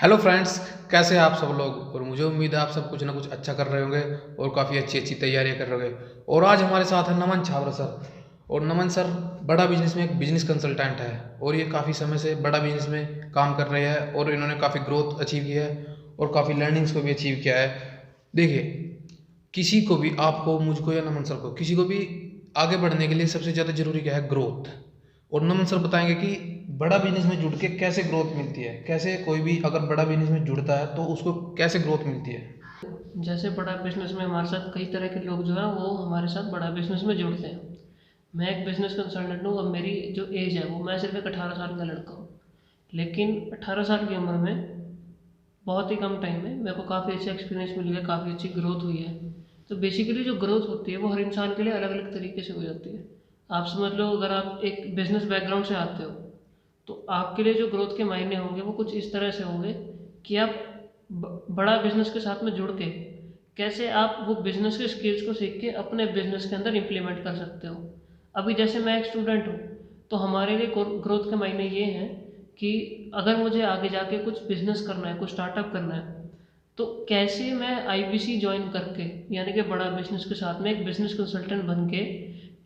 Hello friends, कैसे हैं आप सब लोग। और मुझे उम्मीद है आप सब कुछ ना कुछ अच्छा कर रहे होंगे और काफ़ी अच्छी अच्छी तैयारियां कर रहे होंगे। और आज हमारे साथ है नमन छाबरा सर। और नमन सर बड़ा बिजनेस में एक बिजनेस कंसल्टेंट है और ये काफ़ी समय से बड़ा बिजनेस में काम कर रहे हैं और इन्होंने काफ़ी ग्रोथ अचीव किया है और काफ़ी लर्निंग्स को भी अचीव किया है। देखिए, किसी को भी, आपको, मुझको या नमन सर को, किसी को भी आगे बढ़ने के लिए सबसे ज़्यादा जरूरी क्या है? ग्रोथ। और नमन सर बताएंगे कि बड़ा बिजनेस में जुड़ के कैसे ग्रोथ मिलती है, कैसे कोई भी अगर बड़ा बिजनेस में जुड़ता है तो उसको कैसे ग्रोथ मिलती है। जैसे बड़ा बिजनेस में हमारे साथ कई तरह के लोग जो हैं वो हमारे साथ बड़ा बिजनेस में जुड़ते हैं। मैं एक बिजनेस कंसल्टेंट हूँ। अब मेरी जो एज है वो मैं सिर्फ एक 18 साल का लड़का हूँ, लेकिन 18 साल की उम्र में बहुत ही कम टाइम में मेरे को काफ़ी अच्छा एक्सपीरियंस मिल गया, काफ़ी अच्छी ग्रोथ हुई है। तो बेसिकली जो ग्रोथ होती है वो हर इंसान के लिए अलग अलग तरीके से हो जाती है। आप समझ लो, अगर आप एक बिजनेस बैकग्राउंड से आते हो तो आपके लिए जो ग्रोथ के मायने होंगे वो कुछ इस तरह से होंगे कि आप बड़ा बिजनेस के साथ में जुड़ के कैसे आप वो बिजनेस के स्किल्स को सीख के अपने बिजनेस के अंदर इम्प्लीमेंट कर सकते हो। अभी जैसे मैं एक स्टूडेंट हूँ, तो हमारे लिए ग्रोथ के मायने ये हैं कि अगर मुझे आगे जाके कुछ बिजनेस करना है, कुछ स्टार्टअप करना है, तो कैसे मैं आईबीसी ज्वाइन करके, यानी कि बड़ा बिजनेस के साथ में एक बिजनेस कंसल्टेंट बन के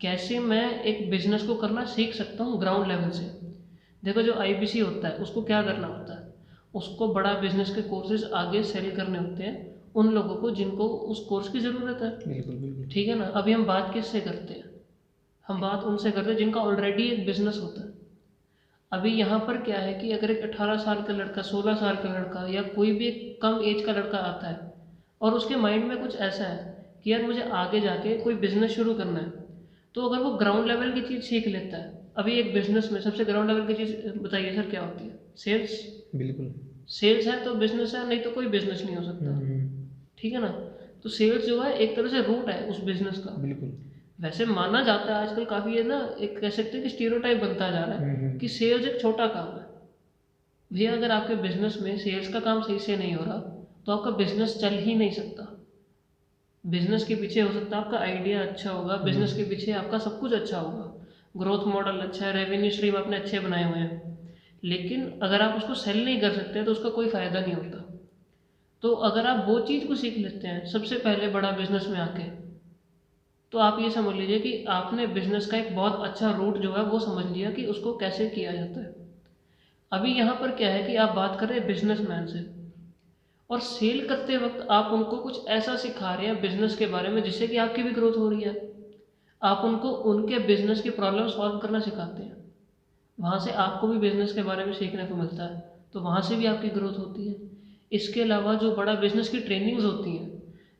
कैसे मैं एक बिजनेस को करना सीख सकता हूँ ग्राउंड लेवल से। देखो, जो आईबीसी होता है उसको क्या करना होता है, उसको बड़ा बिजनेस के कोर्सेज आगे सेल करने होते हैं उन लोगों को जिनको उस कोर्स की ज़रूरत है। बिल्कुल बिल्कुल। ठीक है ना। अभी हम बात किससे करते हैं? हम बात उनसे करते हैं जिनका ऑलरेडी एक बिजनेस होता है। अभी यहाँ पर क्या है कि अगर एक 18 साल का लड़का, 16 साल का लड़का या कोई भी एक कम एज का लड़का आता है और उसके माइंड में कुछ ऐसा है कि यार मुझे आगे जाके कोई बिजनेस शुरू करना है, तो अगर वो ग्राउंड लेवल की चीज़ सीख लेता है। अभी एक बिजनेस में सबसे ग्राउंड लेवल की चीज़ बताइए सर क्या होती है? सेल्स। बिल्कुल। सेल्स है तो बिजनेस है, नहीं तो कोई बिजनेस नहीं हो सकता। ठीक है ना। तो सेल्स जो है एक तरह से रूट है उस बिजनेस का। बिल्कुल। वैसे माना जाता है आजकल काफ़ी, है ना, एक कह सकते हैं कि स्टीरियोटाइप बनता जा रहा है कि सेल्स एक छोटा काम है। भैया, अगर आपके बिजनेस में सेल्स का काम सही से नहीं हो रहा तो आपका बिजनेस चल ही नहीं सकता। बिजनेस के पीछे हो सकता है आपका आइडिया अच्छा होगा, बिजनेस के पीछे आपका सब कुछ अच्छा होगा, ग्रोथ मॉडल अच्छा है, रेवेन्यू स्ट्रीम आपने अच्छे बनाए हुए हैं, लेकिन अगर आप उसको सेल नहीं कर सकते तो उसका कोई फ़ायदा नहीं होता। तो अगर आप वो चीज़ को सीख लेते हैं सबसे पहले बड़ा बिजनेस में आके, तो आप ये समझ लीजिए कि आपने बिजनेस का एक बहुत अच्छा रूट जो है वो समझ लिया कि उसको कैसे किया जाता है। अभी यहाँ पर क्या है कि आप बात कर रहे हैं बिजनेसमैन से, और सेल करते वक्त आप उनको कुछ ऐसा सिखा रहे हैं बिजनेस के बारे में जिससे कि आपकी भी ग्रोथ हो रही है। आप उनको उनके बिजनेस की प्रॉब्लम सॉल्व करना सिखाते हैं, वहाँ से आपको भी बिजनेस के बारे में सीखने को मिलता है, तो वहाँ से भी आपकी ग्रोथ होती है। इसके अलावा जो बड़ा बिजनेस की ट्रेनिंग्स होती हैं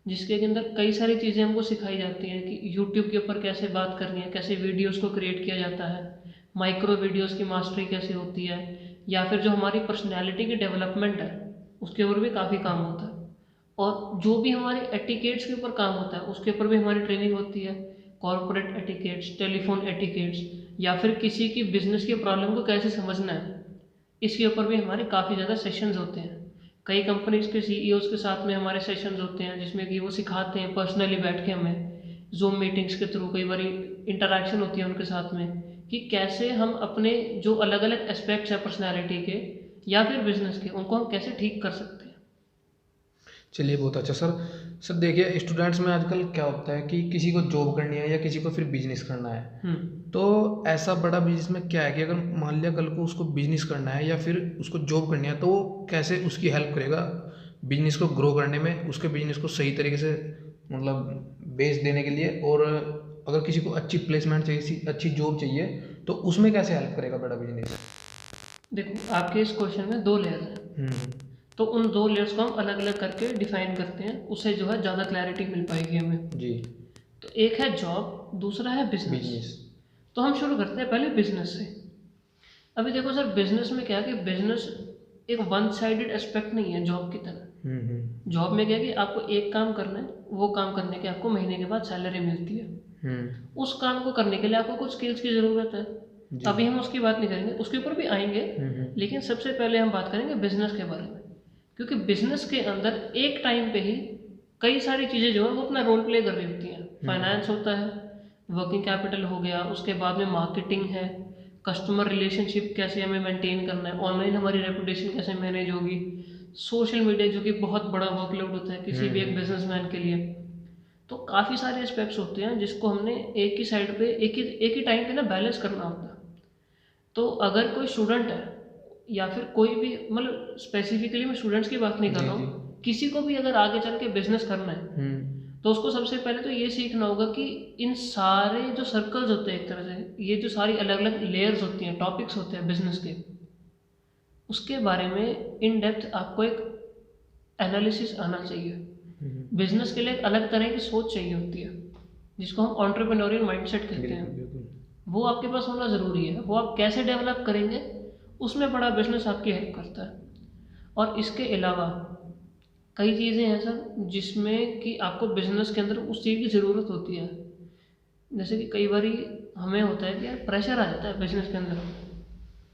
जिसके अंदर कई सारी चीज़ें हमको सिखाई जाती हैं कि यूट्यूब के ऊपर कैसे बात करनी है, कैसे वीडियोस को क्रिएट किया जाता है, माइक्रो वीडियोस की मास्टरी कैसे होती है, या फिर जो हमारी पर्सनैलिटी की डेवलपमेंट है उसके ऊपर भी काफ़ी काम होता है। और जो भी हमारे एटिकेट्स के ऊपर काम होता है उसके ऊपर भी हमारी ट्रेनिंग होती है। कॉर्पोरेट एटिकेट्स, टेलीफोन एटिकेट्स, या फिर किसी की बिजनेस की प्रॉब्लम को कैसे समझना है, इसके ऊपर भी हमारे काफ़ी ज़्यादा सेशंस होते हैं। कई कंपनीज के सीईओज के साथ में हमारे सेशंस होते हैं जिसमें कि वो सिखाते हैं पर्सनली बैठ के हमें, जूम मीटिंग्स के थ्रू कई बार इंटरेक्शन होती है उनके साथ में, कि कैसे हम अपने जो अलग अलग एस्पेक्ट्स हैं पर्सनैलिटी के या फिर बिजनेस के, उनको हम कैसे ठीक कर सकते हैं। चलिए, बहुत अच्छा सर। सर देखिए, स्टूडेंट्स में आजकल क्या होता है कि किसी को जॉब करनी है या किसी को फिर बिजनेस करना है। तो ऐसा बड़ा बिजनेस में क्या है कि अगर मान लिया कल को उसको बिजनेस करना है या फिर उसको जॉब करनी है तो वो कैसे उसकी हेल्प करेगा बिजनेस को ग्रो करने में, उसके बिजनेस को सही तरीके से मतलब बेच देने के लिए। और अगर किसी को अच्छी प्लेसमेंट चाहिए, अच्छी जॉब चाहिए, तो उसमें कैसे हेल्प करेगा बड़ा बिजनेस। देखो, आपके इस क्वेश्चन में दो लेयर हैं, हम्म। तो उन दो लेयर्स को हम अलग अलग करके डिफाइन करते हैं, उससे जो है ज़्यादा क्लैरिटी मिल पाएगी हमें। जी। तो एक है जॉब, दूसरा है बिजनेस। बिजनेस। तो हम शुरू करते हैं पहले बिजनेस से। अभी देखो सर, बिजनेस में क्या है कि बिजनेस एक वन साइडेड एस्पेक्ट नहीं है जॉब की तरह। जॉब में क्या है कि आपको एक काम करना है, वो काम करने के आपको महीने के बाद सैलरी मिलती है। उस काम को करने के लिए आपको कुछ स्किल्स की ज़रूरत है। जी। अभी हम उसकी बात नहीं करेंगे, उसके ऊपर भी आएंगे, लेकिन सबसे पहले हम बात करेंगे बिजनेस के बारे में। क्योंकि बिजनेस के अंदर एक टाइम पे ही कई सारी चीज़ें जो है वो अपना रोल प्ले कर रही होती हैं। फाइनेंस होता है, वर्किंग कैपिटल हो गया, उसके बाद में मार्केटिंग है, कस्टमर रिलेशनशिप कैसे हमें मेंटेन करना है, ऑनलाइन हमारी रेपुटेशन कैसे मैनेज होगी, सोशल मीडिया जो कि बहुत बड़ा वर्कलोड होता है किसी भी एक बिजनेसमैन के लिए। तो काफ़ी सारे एस्पेक्ट्स होते हैं जिसको हमने एक ही साइड पे एक ही टाइम पे ना बैलेंस करना होता है। तो अगर कोई स्टूडेंट है या फिर कोई भी, मतलब स्पेसिफिकली मैं स्टूडेंट्स की बात नहीं कर जी रहा जी। हूँ, किसी को भी अगर आगे चल के बिजनेस करना है तो उसको सबसे पहले तो ये सीखना होगा कि इन सारे जो सर्कल्स होते हैं, एक तरह से ये जो सारी अलग अलग लेयर्स होती हैं, टॉपिक्स होते हैं बिजनेस के, उसके बारे में इन डेप्थ आपको एक एनालिसिस आना चाहिए। बिजनेस के लिए एक अलग तरह की सोच चाहिए होती है जिसको हम एंटरप्रेन्योरियल माइंडसेट कहते बिल्कुल हैं। बिल्कुल। वो आपके पास होना ज़रूरी है। वो आप कैसे डेवलप करेंगे उसमें बड़ा बिजनेस आपकी हेल्प करता है। और इसके अलावा कई चीज़ें हैं सर जिसमें कि आपको बिजनेस के अंदर उस चीज़ की ज़रूरत होती है। जैसे कि कई बारी हमें होता है कि यार प्रेशर आ जाता है बिजनेस के अंदर।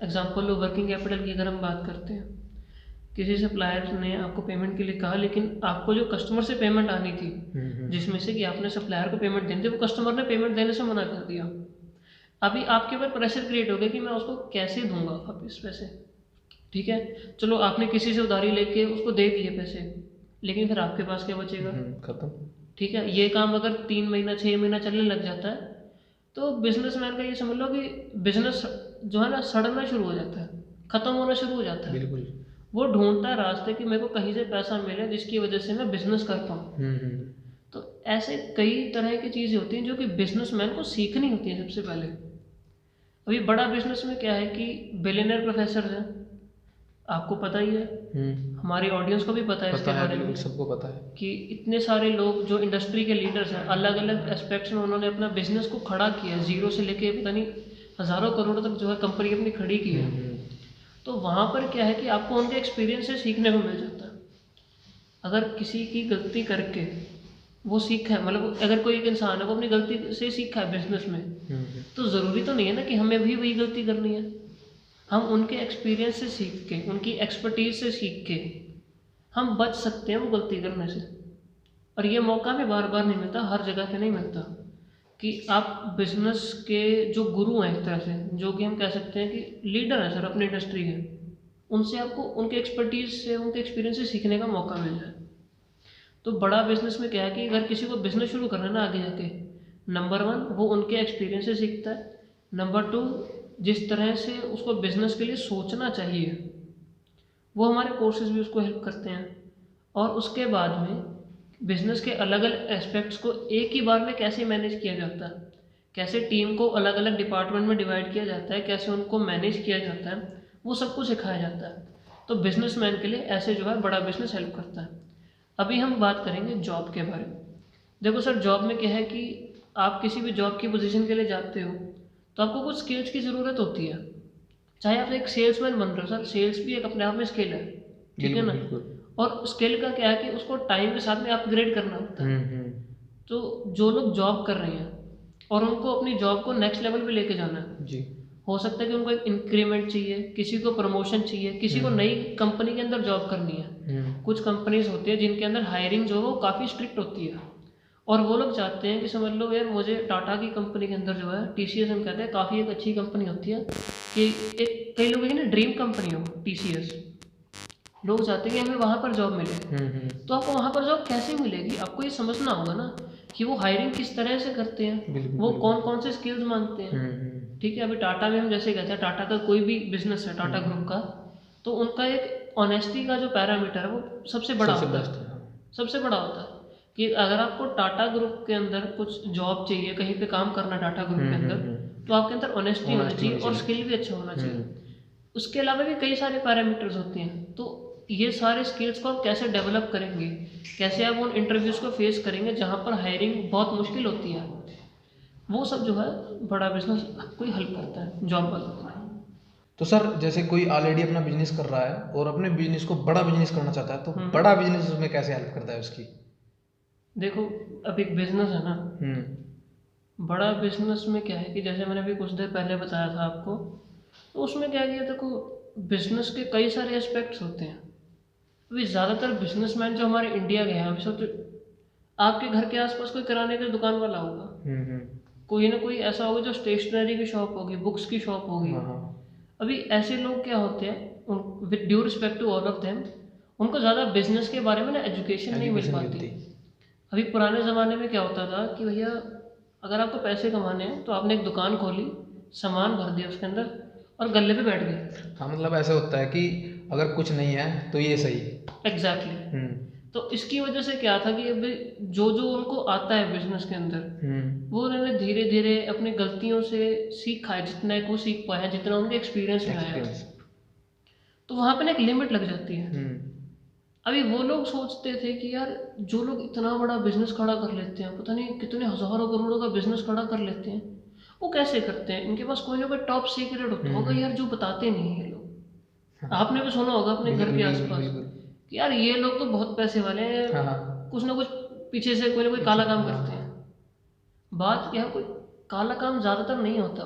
एग्जाम्पल वर्किंग कैपिटल की अगर हम बात करते हैं, किसी सप्लायर ने आपको पेमेंट के लिए कहा, लेकिन आपको जो कस्टमर से पेमेंट आनी थी, जिसमें से कि आपने सप्लायर को पेमेंट देनी थी, वो कस्टमर ने पेमेंट देने से मना कर दिया। अभी आपके ऊपर प्रेशर क्रिएट हो गया कि मैं उसको कैसे दूंगा वापस पैसे। ठीक है, चलो आपने किसी से उधारी लेके उसको दे दिए पैसे, लेकिन फिर आपके पास क्या बचेगा? खत्म। ठीक है, ये काम अगर 3 महीना 6 महीना चलने लग जाता है तो बिजनेसमैन का ये समझ लो कि बिजनेस जो है ना सड़ना शुरू हो जाता है, खत्म होना शुरू हो जाता है। बिल्कुल। वो ढूंढता है रास्ते कि मेरे को कहीं से पैसा मिले जिसकी वजह से मैं बिजनेस कर पाऊँ। तो ऐसे कई तरह की चीज़ें होती हैं जो कि बिजनेसमैन को सीखनी होती है सबसे पहले। अभी बड़ा बिजनेस में क्या है कि बिलियनर प्रोफेसर हैं, आपको पता ही है, हमारी ऑडियंस को भी पता है इसके पता है, बारे में बिल्कुल सबको पता है कि इतने सारे लोग जो इंडस्ट्री के लीडर्स हैं, अलग अलग एस्पेक्ट्स में उन्होंने अपना बिजनेस को खड़ा किया है, जीरो से लेके पता नहीं हज़ारों करोड़ तक जो है कंपनी अपनी खड़ी की है। तो वहाँ पर क्या है कि आपको उनके एक्सपीरियंस से सीखने को मिल जाता है। अगर किसी की गलती करके वो सीखा है, मतलब अगर कोई एक इंसान है वो अपनी गलती से सीखा है बिजनेस में, तो ज़रूरी तो नहीं है ना कि हमें भी वही गलती करनी है। हम उनके एक्सपीरियंस से सीख के, उनकी एक्सपर्टीज से सीख के हम बच सकते हैं वो गलती करने से। और ये मौका भी बार बार नहीं मिलता, हर जगह पे नहीं मिलता कि आप बिजनेस के जो गुरु हैं एक तरह से, जो कि हम कह सकते हैं कि लीडर हैं सर अपनी इंडस्ट्री के, उनसे आपको उनके एक्सपर्टीज से, उनके एक्सपीरियंस से सीखने का मौका मिल जाए। तो बड़ा बिजनेस में क्या है कि अगर किसी को बिजनेस शुरू करना है ना आगे जाके, नंबर 1 वो उनके एक्सपीरियंस से सीखता है। नंबर 2 जिस तरह से उसको बिजनेस के लिए सोचना चाहिए वो हमारे कोर्सेज भी उसको हेल्प करते हैं। और उसके बाद में बिजनेस के अलग अलग एस्पेक्ट्स को एक ही बार में कैसे मैनेज किया जाता है, कैसे टीम को अलग अलग डिपार्टमेंट में डिवाइड किया जाता है, कैसे उनको मैनेज किया जाता है, वो सब कुछ सिखाया जाता है। तो बिजनेसमैन के लिए ऐसे जो है बड़ा बिजनेस हेल्प करता है। अभी हम बात करेंगे जॉब के बारे में। देखो सर, जॉब में क्या है कि आप किसी भी जॉब की पोजीशन के लिए जाते हो तो आपको कुछ स्किल्स की ज़रूरत होती है। चाहे आप एक सेल्समैन बन रहे हो सर, सेल्स भी एक अपने आप में स्किल है, ठीक है ना। और स्किल का क्या है कि उसको टाइम के साथ में अपग्रेड करना होता है। तो जो लोग जॉब कर रहे हैं और उनको अपनी जॉब को नेक्स्ट लेवल पे लेके जाना है जी। हो सकता है कि उनको एक इंक्रीमेंट चाहिए, किसी को प्रमोशन चाहिए, किसी को नई कंपनी के अंदर जॉब करनी है। कुछ कंपनीज होती है जिनके अंदर हायरिंग जो है वो काफ़ी स्ट्रिक्ट होती है और वो लोग चाहते हैं कि समझ लो यार मुझे टाटा की कंपनी के अंदर जो है, TCS हम कहते हैं, काफ़ी एक अच्छी कंपनी होती है कि एक कई लोगों की ना ड्रीम कंपनी हो TCS। लोग चाहते हैं कि हमें वहाँ पर जॉब मिले। तो आपको वहाँ पर जॉब कैसे मिलेगी, आपको ये समझना होगा ना कि वो हायरिंग किस तरह से करते हैं, वो कौन कौन से स्किल्स मांगते हैं। ठीक है, अभी टाटा में हम जैसे कहते हैं, टाटा का कोई भी बिजनेस है टाटा ग्रुप का, तो उनका एक ऑनेस्टी का जो पैरामीटर है वो सबसे बड़ा होता है, सबसे बड़ा होता है कि अगर आपको टाटा ग्रुप के अंदर कुछ जॉब चाहिए, कहीं पे काम करना टाटा ग्रुप के अंदर, तो आपके अंदर ऑनेस्टी होनी चाहिए और स्किल भी अच्छा होना चाहिए। उसके अलावा भी कई सारे पैरामीटर्स होते हैं। तो ये सारे स्किल्स को आप कैसे डेवलप करेंगे, कैसे आप उन इंटरव्यूज़ को फेस करेंगे जहाँ पर हायरिंग बहुत मुश्किल होती है, वो सब जो है बड़ा बिजनेस आपको ही हेल्प करता है जॉब वालों को। तो सर जैसे कोई ऑलरेडी अपना बिजनेस कर रहा है और अपने बिजनेस को बड़ा बिजनेस करना चाहता है, तो बड़ा बिजनेस उसमें कैसे हेल्प करता है उसकी? देखो, अब एक बिजनेस है ना, बड़ा बिजनेस में क्या है कि जैसे मैंने अभी कुछ देर पहले बताया था आपको, तो उसमें क्या किया, देखो बिजनेस के कई सारे एस्पेक्ट्स होते हैं। अभी ज़्यादातर बिजनेसमैन जो हमारे इंडिया के हैं, अभी सब आपके घर के आसपास कोई किराने की दुकान वाला होगा, कोई ना कोई ऐसा होगा जो स्टेशनरी की शॉप होगी, बुक्स की शॉप होगी। हाँ हाँ अभी ऐसे लोग क्या होते हैं, with due respect to all of them, उनको ज़्यादा बिजनेस के बारे में ना एजुकेशन नहीं मिल एजुकेशन पाती। मिलती। अभी पुराने ज़माने में क्या होता था कि भैया अगर आपको पैसे कमाने हैं तो आपने एक दुकान खोली, सामान भर दिया उसके अंदर और गल्ले पे बैठ गए। हाँ मतलब ऐसा होता है कि अगर कुछ नहीं है तो ये सही। एग्जैक्टली। तो इसकी वजह से क्या था कि अभी जो जो उनको आता है बिजनेस के अंदर, वो उन्होंने धीरे धीरे अपनी गलतियों से सीखा है, जितना एक वो सीख पाए हैं, जितना उनके एक्सपीरियंस में आया है। एक्सपीरियंस। तो वहाँ पे ना एक लिमिट लग जाती है। अभी वो लोग सोचते थे कि यार जो लोग इतना बड़ा बिजनेस खड़ा कर लेते हैं, पता नहीं कितने हजारों करोड़ों का बिजनेस खड़ा कर लेते हैं, वो कैसे करते हैं? इनके पास कोई ना कोई टॉप सीक्रेट होता होगा यार, जो बताते नहीं है लोग। आपने भी सुना होगा अपने घर के आसपास कि यार ये लोग तो बहुत पैसे वाले हैं, कुछ ना कुछ पीछे से कोई ना कोई काला काम करते हैं। बात क्या, कोई काला काम ज़्यादातर नहीं होता।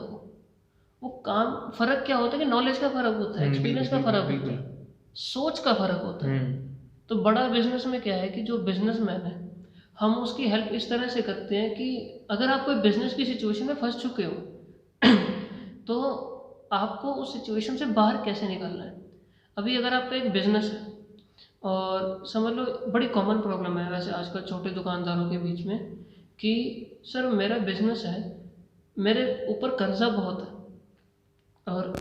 वो काम, फर्क क्या होता है कि नॉलेज का फर्क होता है, एक्सपीरियंस का फर्क होता है, सोच का फर्क होता है। तो बड़ा बिजनेस में क्या है कि जो बिजनेसमैन है, हम उसकी हेल्प इस तरह से करते हैं कि अगर आप कोई बिजनेस की सिचुएशन में फंस चुके हो तो आपको उस सिचुएशन से बाहर कैसे निकलना है। अभी अगर आपका एक बिजनेस है और समझ लो, बड़ी कॉमन प्रॉब्लम है वैसे आजकल छोटे दुकानदारों के बीच में कि सर मेरा बिजनेस है, मेरे ऊपर कर्जा बहुत है और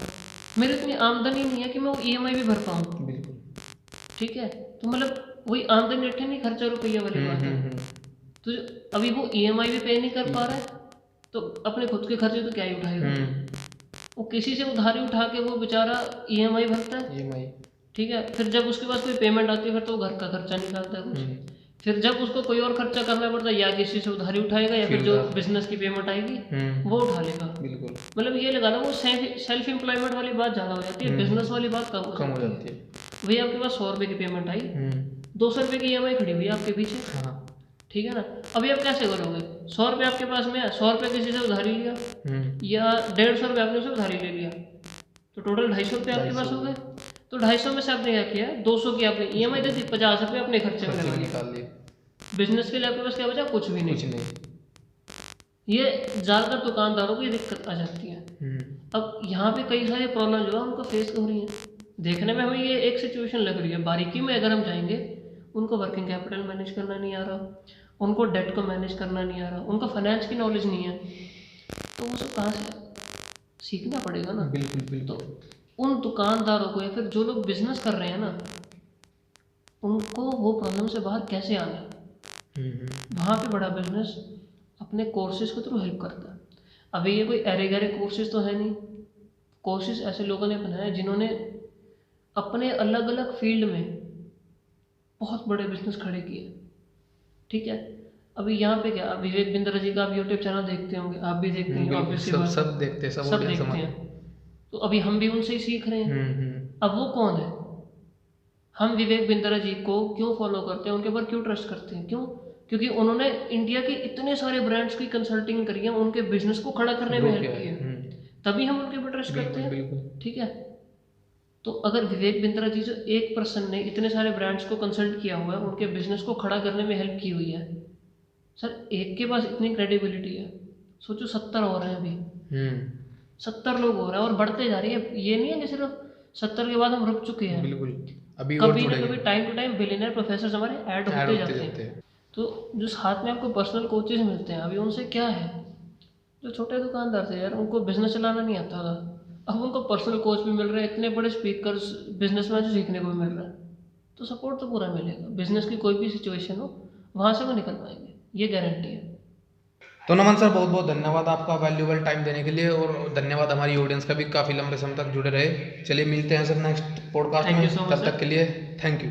मेरी इतनी आमदनी नहीं है कि मैं वो EMI भी भर पाऊँ। बिल्कुल। ठीक है, तो मतलब वही आमदनी अट्ठे नहीं, खर्चा रुपया वाली बात है। तो अभी वो EMI भी पे नहीं कर पा रहा है तो अपने खुद के खर्चे तो क्या ही उठाएगा। वो किसी से उधारी उठा के वो बेचारा EMI भरता है। EMI। ठीक है, फिर जब उसके पास कोई पेमेंट आती है फिर तो वो घर का खर्चा निकालता है कुछ, फिर जब उसको कोई और खर्चा करना पड़ता है या किसी से उधारी उठाएगा या फिर जो बिजनेस की पेमेंट आएगी वो उठा लेगा। बिल्कुल। मतलब ये लगा लो वो सेल्फ एम्प्लॉयमेंट वाली बात ज़्यादा हो जाती है, बिजनेस वाली बात कम हो जाती है। भैया आपके पास 100 रुपये की पेमेंट आई, 200 रुपये की EMI खड़ी हुई है आपके पीछे। ठीक है ना, अभी आप कैसे करोगे? 100 रुपये आपके पास में है, 100 रुपये किसी से उधारी लिया या 150 रुपये आपने उससे उधारी ले लिया, तो टोटल 250 रुपये आपके पास हो गए। तो 250 में से आपने क्या किया, 200 की आपने EMI दे दी, 50 रुपये अपने खर्चे में निकाल लिए। बिजनेस के लिए आपके पास क्या बचा? कुछ भी नहीं। ये ज़्यादातर दुकानदारों की दिक्कत आ जाती है। अब यहाँ पे कई सारी प्रॉब्लम जो है उनको फेस हो रही है। देखने में हमें ये एक सिचुएशन लग रही है, बारीकी में अगर हम जाएंगे, उनको वर्किंग कैपिटल मैनेज करना नहीं आ रहा, उनको डेट को मैनेज करना नहीं आ रहा, उनको फाइनेंस की नॉलेज नहीं है, तो वो सब कहाँ से सीखना पड़ेगा ना। बिल्कुल। तो उन दुकानदारों को या फिर जो लोग बिजनेस कर रहे हैं ना, उनको वो प्रॉब्लम से बाहर कैसे आना है, वहाँ पे बड़ा बिजनेस अपने कोर्सेज के थ्रू हेल्प करता है। अभी ये कोई अरे गहरे कोर्सेज तो है नहीं, कोर्सेज ऐसे लोगों ने बनाए जिन्होंने अपने अलग अलग फील्ड में बहुत बड़े बिजनेस खड़े किए। ठीक है, अभी यहाँ पे क्या, विवेक बिंद्रा जी का आप यूट्यूब चैनल देखते होंगे, आप भी देखते हैं, सब देखते हैं। तो अभी हम भी उनसे ही सीख रहे हैं। अब वो कौन है, हम विवेक बिंद्रा जी को क्यों फॉलो करते हैं, उनके ऊपर क्यों ट्रस्ट करते हैं? क्यों? क्योंकि उन्होंने इंडिया के इतने सारे ब्रांड्स की कंसल्टिंग करी है, उनके बिजनेस को खड़ा करने में हेल्प की है, तभी हम उनके ऊपर ट्रस्ट करते हैं। ठीक है, तो अगर विवेक बिंद्रा जी जो एक पर्सन ने इतने सारे ब्रांड्स को कंसल्ट किया हुआ है, उनके बिजनेस को खड़ा करने में हेल्प की हुई है, सर एक के पास इतनी क्रेडिबिलिटी है, सोचो 70 हो रहे हैं अभी, 70 लोग हो रहे हैं और बढ़ते जा रही है। ये नहीं है कि सिर्फ 70 के बाद हम रुक चुके हैं, बिल्कुल। अभी कभी ना कभी time to time billionaire professor हमारे ऐड होते जाते हैं। तो जो साथ में आपको पर्सनल कोचेज मिलते हैं, अभी उनसे क्या है, जो छोटे दुकानदार थे यार, उनको बिजनेस चलाना नहीं आता था, अब उनको पर्सनल कोच भी मिल रहे हैं, इतने बड़े स्पीकर्स बिजनेसमैन से सीखने को भी मिल रहा है, तो सपोर्ट तो पूरा मिलेगा। बिजनेस की कोई भी सिचुएशन हो, वहाँ से वो निकल पाएंगे, ये गारंटी है। तो नमन सर, बहुत बहुत धन्यवाद आपका वैल्यूबल टाइम देने के लिए, और धन्यवाद हमारी ऑडियंस का भी, काफ़ी लंबे समय तक जुड़े रहे। चलिए मिलते हैं सर नेक्स्ट पॉडकास्ट में, तब तक के लिए थैंक यू।